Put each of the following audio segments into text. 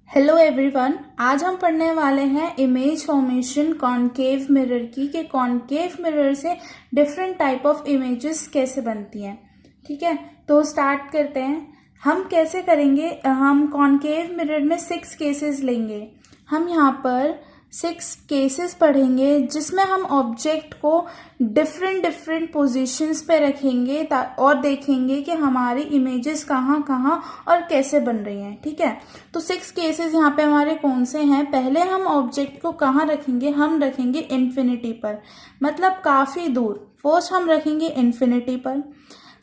Hello everyone, आज हम पढ़ने वाले हैं इमेज फॉर्मेशन कॉनकेव मिरर की कि कॉनकेव मिरर से डिफरेंट टाइप ऑफ इमेजेस कैसे बनती हैं। ठीक है, तो स्टार्ट करते हैं। हम कैसे करेंगे, हम कॉनकेव मिरर में 6 केसेस लेंगे। हम यहाँ पर 6 केसेस पढ़ेंगे जिसमें हम ऑब्जेक्ट को डिफरेंट डिफरेंट पोजीशंस पे रखेंगे और देखेंगे कि हमारी इमेजेस कहाँ कहाँ और कैसे बन रही हैं। ठीक है, तो 6 केसेस यहाँ पे हमारे कौन से हैं। पहले हम ऑब्जेक्ट को कहाँ रखेंगे, हम रखेंगे इन्फिनिटी पर, मतलब काफ़ी दूर। फर्स्ट हम रखेंगे इन्फिनिटी पर।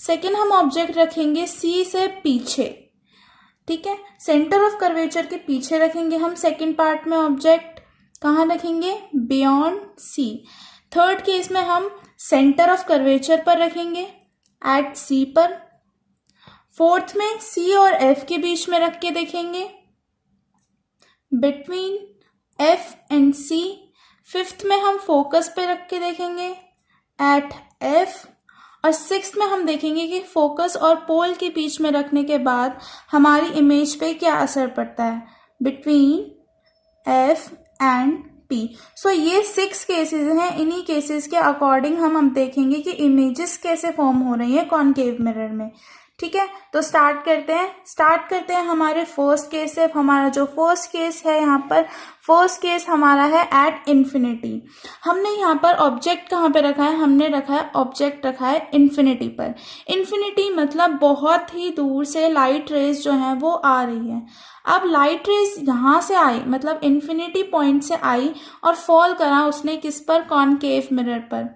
सेकेंड हम ऑब्जेक्ट रखेंगे सी से पीछे। ठीक है, सेंटर ऑफ कर्वेचर के पीछे रखेंगे हम सेकेंड पार्ट में ऑब्जेक्ट। कहाँ रखेंगे, बियॉन्ड सी। थर्ड केस में हम सेंटर ऑफ कर्वेचर पर रखेंगे, एट सी पर। फोर्थ में सी और एफ के बीच में रख के देखेंगे, between F and C. Fifth में हम फोकस पे रख के देखेंगे, एट एफ। और सिक्स्थ में हम देखेंगे कि फोकस और पोल के बीच में रखने के बाद हमारी इमेज पे क्या असर पड़ता है, बिटवीन एफ एंड पी। सो ये 6 केसेस हैं। इन्हीं केसेस के अकॉर्डिंग हम देखेंगे कि इमेजेस कैसे फॉर्म हो रही हैं कॉनकेव मिरर में। ठीक है, तो स्टार्ट करते हैं हमारे फर्स्ट केस से। हमारा जो फर्स्ट केस है, यहाँ पर फर्स्ट केस हमारा है एट इन्फिनिटी। हमने यहाँ पर ऑब्जेक्ट कहाँ पे रखा है, हमने रखा है ऑब्जेक्ट रखा है इन्फिनिटी पर। इन्फिनिटी मतलब बहुत ही दूर से लाइट रेज जो है वो आ रही है। अब लाइट रेज यहाँ से आई, मतलब इन्फिनिटी पॉइंट से आई और फॉल करा उसने किस पर, कॉनकेव मिरर पर।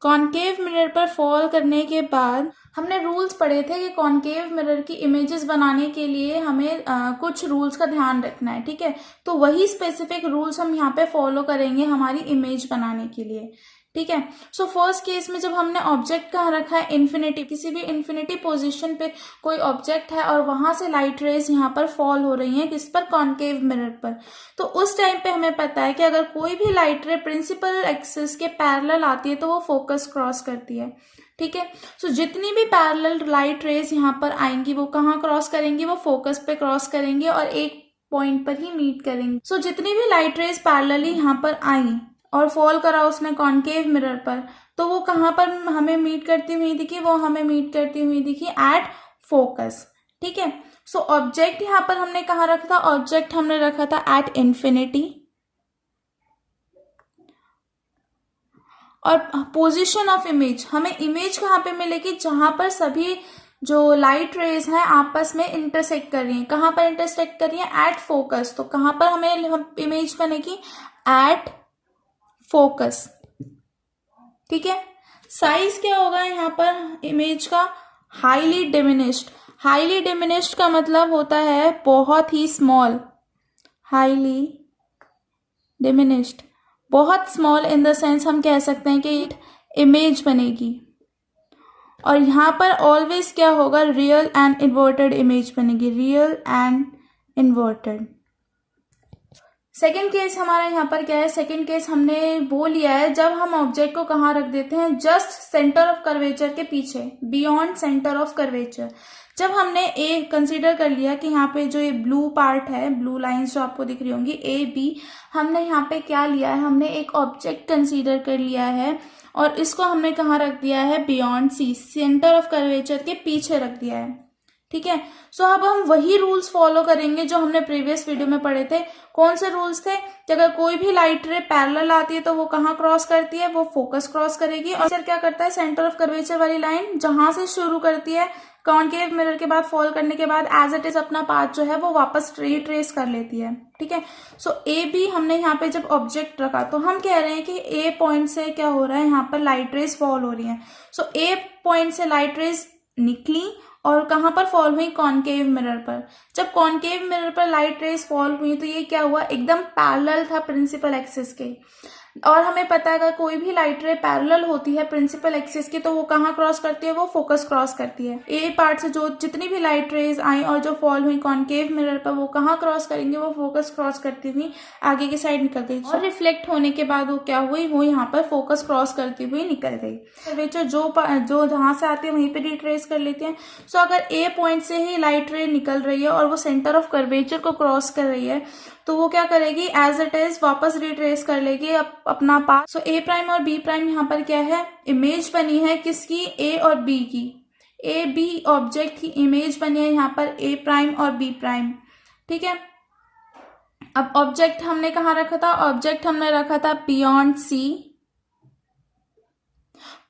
कॉनकेव मिरर पर फॉल करने के बाद हमने रूल्स पढ़े थे कि कॉनकेव मिरर की इमेजेस बनाने के लिए हमें कुछ रूल्स का ध्यान रखना है। ठीक है, तो वही स्पेसिफिक रूल्स हम यहाँ पे फॉलो करेंगे हमारी इमेज बनाने के लिए। ठीक है, सो फर्स्ट केस में जब हमने ऑब्जेक्ट कहाँ रखा है, इन्फिनिटी, किसी भी इन्फिनिटी पोजीशन पे कोई ऑब्जेक्ट है और वहां से लाइट रेज यहाँ पर फॉल हो रही है किस पर, कॉनकेव मिरर पर। तो उस टाइम पे हमें पता है कि अगर कोई भी लाइट रे प्रिंसिपल एक्सिस के पैरेलल आती है तो वो फोकस क्रॉस करती है। ठीक है, सो जितनी भी पैरेलल लाइट रेज यहाँ पर आएंगी वो कहाँ क्रॉस करेंगी, वो फोकस पे क्रॉस करेंगे और एक पॉइंट पर ही मीट करेंगे। सो जितनी भी लाइट रेज पैरेलली यहाँ पर आई और फॉल करा उसने कॉनकेव मिरर पर, तो वो कहाँ पर हमें मीट करती हुई दिखी, वो हमें मीट करती हुई दिखी एट फोकस। ठीक है, सो ऑब्जेक्ट यहाँ पर हमने कहाँ रखा था, ऑब्जेक्ट हमने रखा था एट इन्फिनिटी। और पोजीशन ऑफ इमेज, हमें इमेज कहाँ पे मिलेगी, जहां पर सभी जो लाइट रेज हैं आपस में इंटरसेक्ट कर रही हैं। कहाँ पर इंटरसेक्ट कर रही हैं, एट फोकस। तो कहाँ पर हमें इमेज बनेगी, एट फोकस। ठीक है, साइज क्या होगा यहाँ पर इमेज का, हाईली डिमिनिश्ड। हाईली डिमिनिश्ड का मतलब होता है बहुत ही स्मॉल, हाईली डिमिनिश्ड, बहुत स्मॉल इन द सेंस हम कह सकते हैं कि इमेज बनेगी। और यहाँ पर ऑलवेज क्या होगा, रियल एंड इन्वर्टेड इमेज बनेगी, real and inverted. Second case हमारा यहाँ पर क्या है, सेकेंड केस हमने वो लिया है जब हम ऑब्जेक्ट को कहाँ रख देते हैं, जस्ट सेंटर ऑफ कर्वेचर के पीछे, बियॉन्ड सेंटर ऑफ कर्वेचर। जब हमने ए कंसीडर कर लिया कि यहाँ पे जो ये ब्लू पार्ट है, ब्लू लाइंस जो आपको दिख रही होंगी, ए बी, हमने यहाँ पे क्या लिया है, हमने एक ऑब्जेक्ट कंसीडर कर लिया है और इसको हमने कहाँ रख दिया है, beyond C, centre of curvature के पीछे रख दिया है। ठीक है, सो अब हम वही रूल्स फॉलो करेंगे जो हमने प्रीवियस वीडियो में पढ़े थे। कौन से रूल्स थे, कि अगर कोई भी लाइट रे पैरेलल आती है तो वो कहाँ क्रॉस करती है, वो फोकस क्रॉस करेगी। और सर क्या करता है, सेंटर ऑफ कर्वेचर वाली लाइन जहां से शुरू करती है कॉनकेव मिरर के बाद फॉल करने के बाद एज इट इज अपना पाथ जो है वो वापस रिट्रेस कर लेती है। ठीक है, सो ए बी हमने यहाँ पे जब ऑब्जेक्ट रखा तो हम कह रहे हैं कि ए पॉइंट से क्या हो रहा है, यहाँ पर लाइट रेज फॉल हो रही है। सो ए पॉइंट से लाइट रेज निकली और कहाँ पर फॉल हुई, कॉनकेव मिरर पर। जब कॉनकेव मिरर पर लाइट रेज फॉल हुई तो ये क्या हुआ, एकदम पैरेलल था प्रिंसिपल एक्सिस के। और हमें पता है अगर कोई भी लाइट रे पैरेलल होती है प्रिंसिपल एक्सिस की तो वो कहाँ क्रॉस करती है, वो फोकस क्रॉस करती है। ए पार्ट से जो जितनी भी लाइट रेज आई और जो फॉल हुई कॉनकेव मिरर पर वो कहाँ क्रॉस करेंगे, वो फोकस क्रॉस करती हुई आगे की साइड निकल गई और रिफ्लेक्ट होने के बाद वो क्या हुई, वो यहाँ पर फोकस क्रॉस करती हुई निकल गई। कर्वेचर जो जहाँ से आती है वहीं पे रिट्रेस कर लेते हैं। सो अगर ए पॉइंट से ही लाइट रे निकल रही है और वो सेंटर ऑफ कर्वेचर को क्रॉस कर रही है तो वो क्या करेगी, एज इट इज वापस रिट्रेस कर लेगी अपना पाथ। सो ए प्राइम और बी प्राइम यहाँ पर क्या है, इमेज बनी है किसकी, ए और बी की। ए बी ऑब्जेक्ट की इमेज बनी है यहाँ पर ए प्राइम और बी प्राइम। ठीक है, अब ऑब्जेक्ट हमने कहाँ रखा था, ऑब्जेक्ट हमने रखा था beyond C.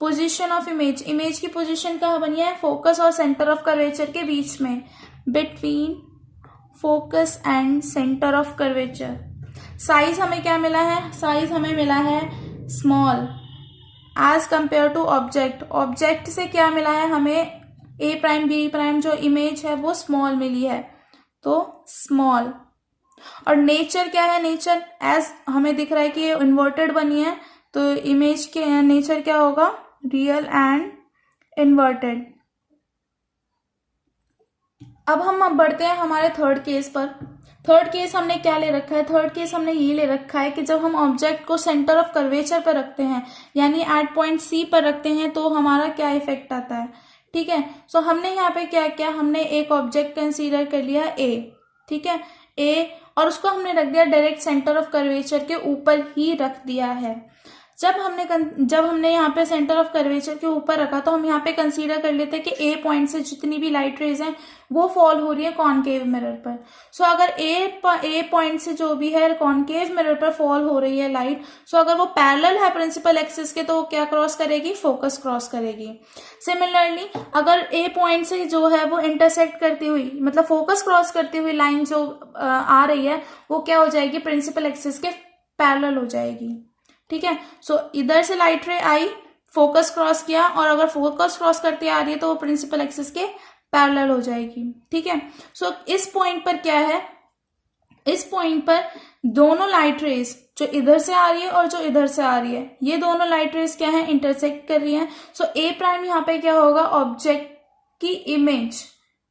Position of image, image की पोजीशन कहाँ बनी है, फोकस और सेंटर ऑफ कर्वेचर के बीच में, between focus and centre of curvature. Size हमें क्या मिला है, साइज हमें मिला है small as compare to object. Object से क्या मिला है हमें, ए प्राइम बी प्राइम जो इमेज है वो स्मॉल मिली है, तो स्मॉल। और नेचर क्या है, नेचर एज हमें दिख रहा है कि ये इन्वर्टेड बनी है तो इमेज के नेचर क्या होगा, रियल एंड इन्वर्टेड। अब हम बढ़ते हैं हमारे थर्ड केस पर। थर्ड केस हमने क्या ले रखा है, थर्ड केस हमने ये ले रखा है कि जब हम ऑब्जेक्ट को सेंटर ऑफ कर्वेचर पर रखते हैं यानी एट पॉइंट सी पर रखते हैं तो हमारा क्या इफेक्ट आता है। ठीक है, सो हमने यहाँ पे क्या किया, हमने एक ऑब्जेक्ट कंसीडर कर लिया ए। ठीक है, ए, और उसको हमने रख दिया डायरेक्ट सेंटर ऑफ कर्वेचर के ऊपर ही रख दिया है। जब हमने यहाँ पे सेंटर ऑफ कर्वेचर के ऊपर रखा तो हम यहाँ पे कंसीडर कर लेते हैं कि ए पॉइंट से जितनी भी लाइट रेज हैं वो फॉल हो रही है कॉनकेव मिरर पर। सो अगर ए पॉइंट से जो भी है कॉनकेव मिरर पर फॉल हो रही है लाइट, सो अगर वो पैरेलल है प्रिंसिपल एक्सिस के तो वो क्या क्रॉस करेगी, फोकस क्रॉस करेगी। सिमिलरली अगर ए पॉइंट से जो है वो इंटरसेक्ट करती हुई मतलब फोकस क्रॉस करती हुई लाइन जो आ रही है वो क्या हो जाएगी, प्रिंसिपल एक्सिस के पैरेलल हो जाएगी। ठीक है, सो इधर से लाइट रे आई, फोकस क्रॉस किया और अगर फोकस क्रॉस करती आ रही है तो वो प्रिंसिपल एक्सिस के पैरेलल हो जाएगी। ठीक है, सो इस पॉइंट पर क्या है, इस पॉइंट पर दोनों लाइट रेज जो इधर से आ रही है और जो इधर से आ रही है ये दोनों लाइट रेज क्या है, इंटरसेक्ट कर रही है। सो ए प्राइम यहाँ पे क्या होगा, ऑब्जेक्ट की इमेज।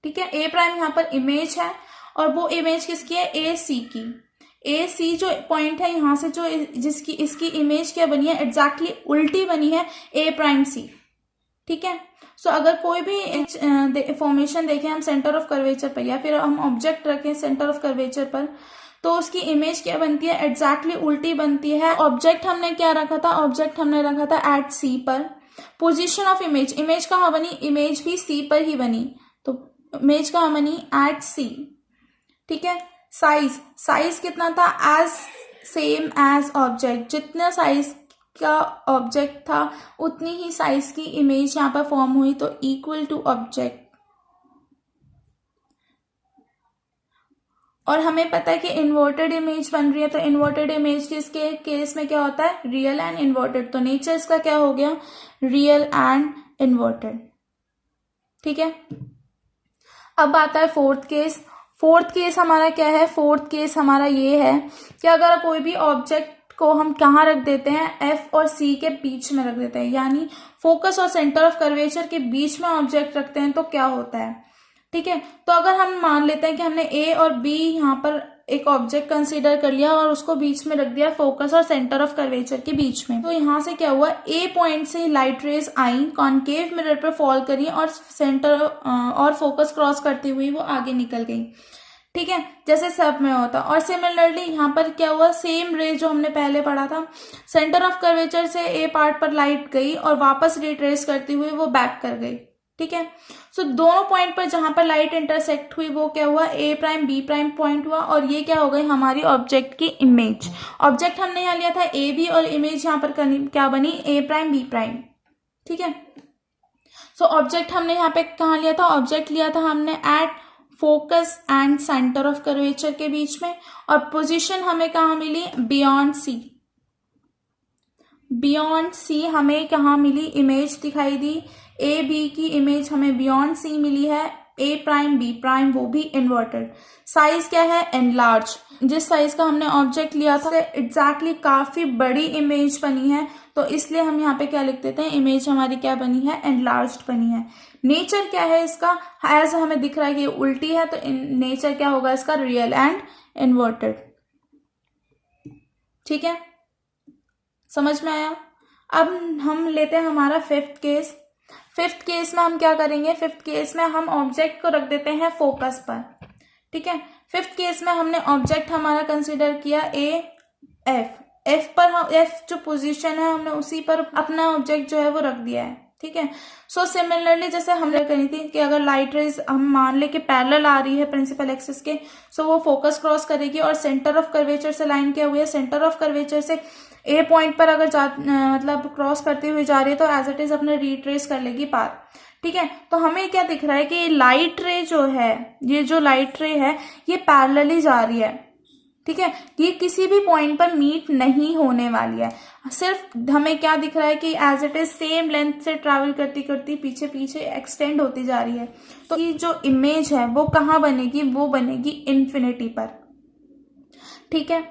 ठीक है, ए प्राइम यहाँ पर इमेज है और वो इमेज किसकी है, ए सी की। ए सी जो पॉइंट है यहाँ से जो जिसकी इसकी इमेज क्या बनी है, एग्जैक्टली उल्टी बनी है ए प्राइम सी। ठीक है, सो अगर कोई भी फॉर्मेशन देखें हम सेंटर ऑफ कर्वेचर पर या फिर हम ऑब्जेक्ट रखें सेंटर ऑफ कर्वेचर पर तो उसकी इमेज क्या बनती है, एग्जैक्टली उल्टी बनती है। ऑब्जेक्ट हमने क्या रखा था, ऑब्जेक्ट हमने रखा था एट सी पर। पोजीशन ऑफ इमेज, इमेज कहाँ बनी, इमेज भी सी पर ही बनी, तो इमेज कहाँ बनी, एट सी। ठीक है, साइज, साइज कितना था, एज सेम एज ऑब्जेक्ट, जितना साइज का ऑब्जेक्ट था उतनी ही साइज की इमेज यहाँ पर फॉर्म हुई तो इक्वल टू ऑब्जेक्ट। और हमें पता है कि इन्वर्टेड इमेज बन रही है तो इन्वर्टेड इमेज के इसके केस में क्या होता है, रियल एंड इन्वर्टेड, तो नेचर इसका क्या हो गया, रियल एंड इन्वर्टेड। ठीक है, अब आता है फोर्थ केस। फोर्थ केस हमारा क्या है, फोर्थ केस हमारा ये है कि अगर कोई भी ऑब्जेक्ट को हम कहाँ रख देते हैं, एफ और सी के बीच में रख देते हैं यानी फोकस और सेंटर ऑफ कर्वेचर के बीच में ऑब्जेक्ट रखते हैं तो क्या होता है। ठीक है, तो अगर हम मान लेते हैं कि हमने ए और बी यहाँ पर एक ऑब्जेक्ट कंसीडर कर लिया और उसको बीच में रख दिया फोकस और सेंटर ऑफ कर्वेचर के बीच में, तो यहाँ से क्या हुआ, ए पॉइंट से लाइट रेज आई, कॉनकेव मिरर पर फॉल करी और सेंटर और फोकस क्रॉस करती हुई वो आगे निकल गई। ठीक है, जैसे सब में होता। और सिमिलरली यहाँ पर क्या हुआ, सेम रे जो हमने पहले पढ़ा था, सेंटर ऑफ कर्वेचर से ए पार्ट पर लाइट गई और वापस रिट्रेस करती हुई वो बैक कर गई। ठीक है, सो दोनों पॉइंट पर जहां पर लाइट इंटरसेक्ट हुई वो क्या हुआ, ए प्राइम बी प्राइम पॉइंट हुआ और ये क्या हो गई, हमारी ऑब्जेक्ट की इमेज। ऑब्जेक्ट हमने यहाँ लिया था ए बी और इमेज यहाँ पर क्या बनी, ए प्राइम बी प्राइम। ठीक है, सो ऑब्जेक्ट हमने यहाँ पे कहाँ लिया था, ऑब्जेक्ट लिया था हमने at focus and centre of curvature के बीच में और पोजीशन हमें कहाँ मिली, बियॉन्ड सी। बियॉन्ड सी हमें कहाँ मिली, इमेज दिखाई दी, ए बी की इमेज हमें बियॉन्ड सी मिली है ए प्राइम बी प्राइम वो भी इन्वर्टेड। साइज क्या है, एनलार्ज। जिस साइज का हमने ऑब्जेक्ट लिया था एग्जैक्टली काफी बड़ी इमेज बनी है, तो इसलिए हम यहाँ पे क्या लिख देते हैं, इमेज हमारी क्या बनी है, एनलार्ज्ड बनी है। नेचर क्या है इसका, एज हमें दिख रहा है कि ये उल्टी है, तो नेचर क्या होगा इसका, रियल एंड इन्वर्टेड। ठीक है, समझ में आया। अब हम लेते हैं हमारा फिफ्थ केस। फिफ्थ केस में हम क्या करेंगे, फिफ्थ केस में हम ऑब्जेक्ट को रख देते हैं फोकस पर। ठीक है, फिफ्थ केस में हमने ऑब्जेक्ट हमारा कंसीडर किया ए एफ। एफ पर हम, एफ जो पोजीशन है हमने उसी पर अपना ऑब्जेक्ट जो है वो रख दिया है। ठीक है, सो सिमिलरली जैसे हमने करी थी कि अगर लाइट रेज हम मान ले कि पैरेलल आ रही है प्रिंसिपल एक्सिस के, सो वो फोकस क्रॉस करेगी और सेंटर ऑफ कर्वेचर से लाइन क्या हुई है, सेंटर ऑफ कर्वेचर से ए पॉइंट पर अगर मतलब क्रॉस करती हुई जा रही है तो एज इट इज अपने रिट्रेस कर लेगी पाथ। ठीक है, तो हमें क्या दिख रहा है कि लाइट रे जो है, ये जो लाइट रे है ये पैरेलली जा रही है। ठीक है, ये किसी भी पॉइंट पर मीट नहीं होने वाली है, सिर्फ हमें क्या दिख रहा है कि as it is same length से ट्रैवल करती करती पीछे पीछे एक्सटेंड होती जा रही है। तो ये जो इमेज है वो कहाँ बनेगी, वो बनेगी इन्फिनिटी पर। ठीक है,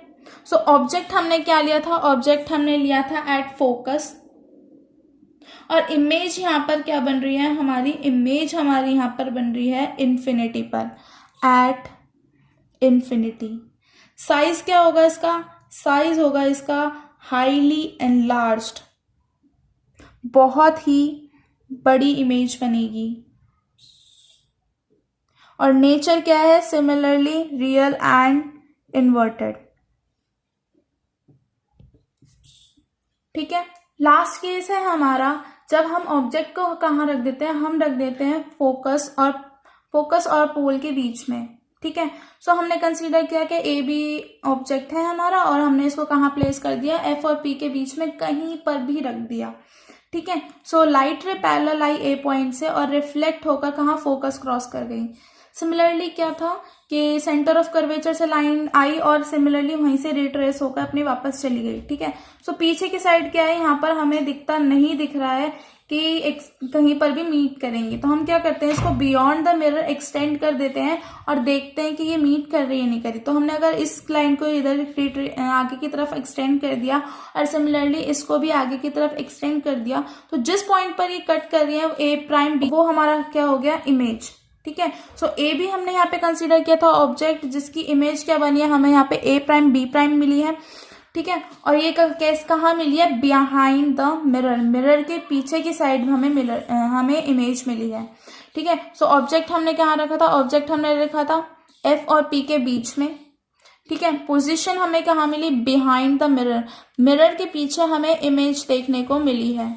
सो ऑब्जेक्ट हमने क्या लिया था, ऑब्जेक्ट हमने लिया था एट फोकस, और इमेज यहाँ पर क्या बन रही है हमारी, इमेज हमारी यहाँ पर बन रही है इन्फिनिटी पर, एट इन्फिनिटी। साइज क्या होगा इसका, साइज होगा इसका हाईली एनलार्ज्ड, बहुत ही बड़ी इमेज बनेगी। और नेचर क्या है, सिमिलरली रियल एंड इन्वर्टेड। ठीक है, लास्ट केस है हमारा जब हम ऑब्जेक्ट को कहाँ रख देते हैं, हम रख देते हैं फोकस और पोल के बीच में। ठीक है, सो हमने कंसीडर किया कि ए बी ऑब्जेक्ट है हमारा और हमने इसको कहाँ प्लेस कर दिया, एफ और पी के बीच में कहीं पर भी रख दिया। ठीक है, सो लाइट रे पैरेलल आई ए पॉइंट से और रिफ्लेक्ट होकर कहाँ, फोकस क्रॉस कर गई। सिमिलरली क्या था कि सेंटर ऑफ कर्वेचर से लाइन आई और सिमिलरली वहीं से रिट्रेस होकर अपनी वापस चली गई। ठीक है, सो पीछे की साइड क्या है, यहाँ पर हमें नहीं दिख रहा है कि कहीं पर भी मीट करेंगे, तो हम क्या करते हैं, इसको बियॉन्ड द मिरर एक्सटेंड कर देते हैं और देखते हैं कि ये मीट कर रही है नहीं करी। तो हमने अगर इस लाइन को इधर आगे की तरफ एक्सटेंड कर दिया और सिमिलरली इसको भी आगे की तरफ एक्सटेंड कर दिया, तो जिस पॉइंट पर ये कट कर रही है ए प्राइम बी, वो हमारा क्या हो गया, इमेज। ठीक है, सो ए भी हमने यहाँ पे कंसीडर किया था ऑब्जेक्ट जिसकी इमेज क्या बनी है, हमें यहाँ पे ए प्राइम बी प्राइम मिली है। ठीक है, और ये केस कहाँ मिली है, बिहाइंड द मिरर, मिरर के पीछे की साइड में हमें इमेज मिली है। ठीक है, सो ऑब्जेक्ट हमने कहाँ रखा था, ऑब्जेक्ट हमने रखा था एफ और पी के बीच में। ठीक है, पोजीशन हमें कहाँ मिली, बिहाइंड द मिरर, मिरर के पीछे हमें इमेज देखने को मिली है।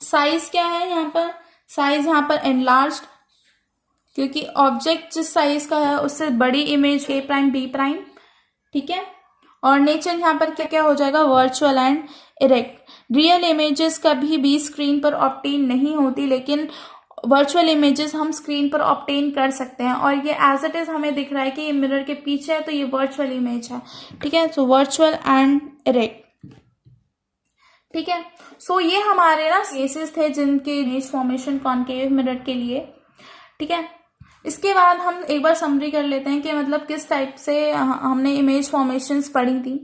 साइज क्या है यहाँ पर, साइज यहाँ पर एनलार्ज्ड, क्योंकि ऑब्जेक्ट जिस साइज का है उससे बड़ी image A prime B prime. ठीक है, और नेचर यहाँ पर क्या क्या हो जाएगा, virtual and erect. Real images कभी भी स्क्रीन पर ऑब्टेन नहीं होती, लेकिन वर्चुअल इमेजेस हम स्क्रीन पर ऑब्टेन कर सकते हैं, और ये एज इट इज हमें दिख रहा है कि ये मिरर के पीछे है तो ये वर्चुअल इमेज है। ठीक है, सो वर्चुअल एंड इरेक्ट। ठीक है, सो ये हमारे ना केसेस थे जिनके इमेज फॉर्मेशन कॉनकेव मिरर के लिए। ठीक है, इसके बाद हम एक बार समरी कर लेते हैं कि मतलब किस टाइप से हमने इमेज फॉर्मेशंस पढ़ी थी।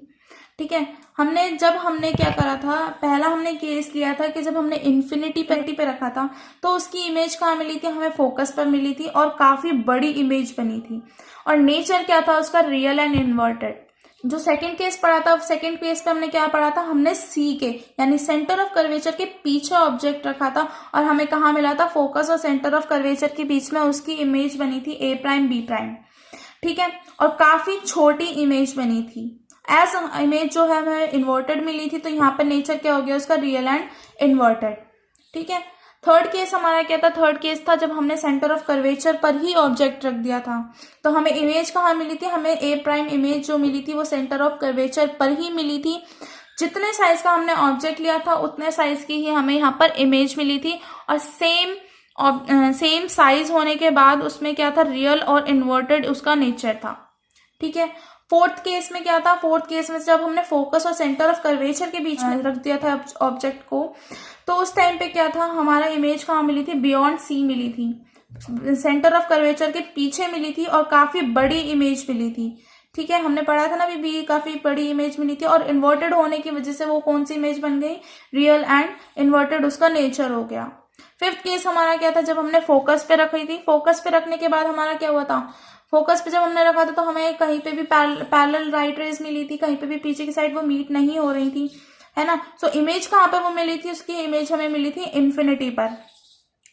ठीक है, हमने क्या करा था, पहला हमने केस लिया था कि जब हमने इन्फिनिटी पे रखा था तो उसकी इमेज कहाँ मिली थी, हमें फोकस पर मिली थी और काफी बड़ी इमेज बनी थी, और नेचर क्या था उसका, रियल एंड इन्वर्टेड। जो सेकंड केस पढ़ा था, सेकंड केस पे हमने क्या पढ़ा था, हमने सी के यानी सेंटर ऑफ कर्वेचर के पीछे ऑब्जेक्ट रखा था और हमें कहाँ मिला था, फोकस और सेंटर ऑफ कर्वेचर के बीच में उसकी इमेज बनी थी ए प्राइम बी प्राइम। ठीक है, और काफी छोटी इमेज बनी थी, एज इमेज जो है हमें इन्वर्टेड मिली थी, तो यहाँ पर नेचर क्या हो गया उसका, रियल एंड इन्वर्टेड। ठीक है, थर्ड केस हमारा क्या था, थर्ड केस था जब हमने सेंटर ऑफ कर्वेचर पर ही ऑब्जेक्ट रख दिया था, तो हमें इमेज कहाँ मिली थी, हमें ए प्राइम इमेज जो मिली थी वो सेंटर ऑफ कर्वेचर पर ही मिली थी। जितने साइज का हमने ऑब्जेक्ट लिया था उतने साइज की ही हमें यहाँ पर इमेज मिली थी, और सेम साइज होने के बाद उसमें क्या था, रियल और इन्वर्टेड उसका नेचर था। ठीक है, फोर्थ केस में क्या था, फोर्थ केस में जब हमने फोकस और सेंटर ऑफ कर्वेचर के बीच में रख दिया था ऑब्जेक्ट को, तो उस टाइम पे क्या था, हमारा इमेज कहाँ मिली थी, बियॉन्ड सी मिली थी। सेंटर ऑफ कर्वेचर के पीछे मिली थी और काफी बड़ी इमेज मिली थी। ठीक है, हमने पढ़ा था ना भी काफी बड़ी इमेज मिली थी, और इन्वर्टेड होने की वजह से वो कौन सी इमेज बन गई, रियल एंड इन्वर्टेड उसका नेचर हो गया। फिफ्थ केस हमारा क्या था, जब हमने फोकस पे रखी थी, फोकस पे रखने के बाद हमारा क्या हुआ था, फोकस पे जब हमने रखा था तो हमें कहीं पे भी पैरेलल राइट रेज मिली थी, कहीं पे भी पीछे की साइड वो मीट नहीं हो रही थी, है ना। सो इमेज कहाँ पे वो मिली थी, उसकी इमेज हमें मिली थी इन्फिनिटी पर,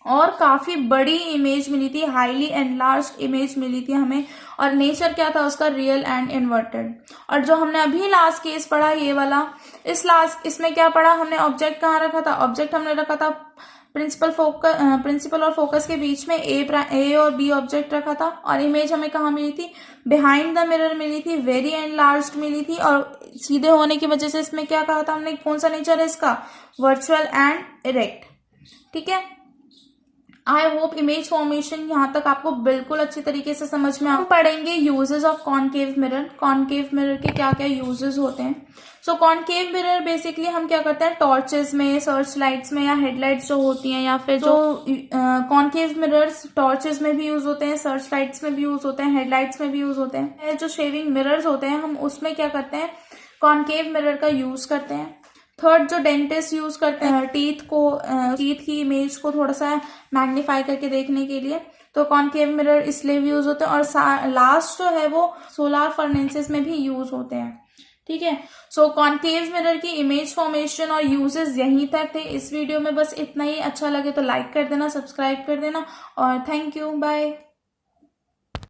और काफी बड़ी इमेज मिली थी, हाईली एनलार्ज्ड इमेज मिली थी हमें, और नेचर क्या था उसका, रियल एंड इन्वर्टेड। और जो हमने अभी लास्ट केस पढ़ा ये वाला, इसमें क्या पढ़ा हमने, ऑब्जेक्ट कहाँ रखा था, ऑब्जेक्ट हमने रखा था प्रिंसिपल और फोकस के बीच में ए और बी ऑब्जेक्ट रखा था, और इमेज हमें कहाँ मिली थी, बिहाइंड द मिरर मिली थी, वेरी एनलार्ज्ड मिली थी, और सीधे होने की वजह से इसमें क्या कहा था हमने, कौन सा नेचर है इसका, वर्चुअल एंड इरेक्ट। ठीक है, आई होप इमेज फॉर्मेशन यहाँ तक आपको बिल्कुल अच्छी तरीके से समझ में हम पढ़ेंगे uses of concave mirror, concave mirror के क्या क्या यूजेस होते हैं। सो कॉनकेव मिरर बेसिकली हम क्या करते हैं, टॉर्चेस में, सर्च लाइट्स में, या हेडलाइट्स जो होती हैं, या फिर जो कॉनकेव मिरर्स टॉर्चेस में भी यूज होते हैं, सर्च लाइट्स में भी यूज होते हैं, हेडलाइट्स में भी यूज होते हैं। जो शेविंग मिरर्स होते हैं हम उसमें क्या करते हैं, कॉनकेव मिरर का यूज करते हैं। थर्ड, जो डेंटिस्ट यूज करते हैं टीथ की इमेज को थोड़ा सा मैग्नीफाई करके देखने के लिए, तो कॉनकेव मिरर इसलिए भी यूज होते हैं। और लास्ट जो है वो सोलार फर्नेसेस में भी यूज होते हैं। ठीक है, सो कॉनकेव मिरर की इमेज फॉर्मेशन और यूजेस यहीं तक थे। इस वीडियो में बस इतना ही। अच्छा लगे तो लाइक कर देना, सब्सक्राइब कर देना, और थैंक यू, बाय।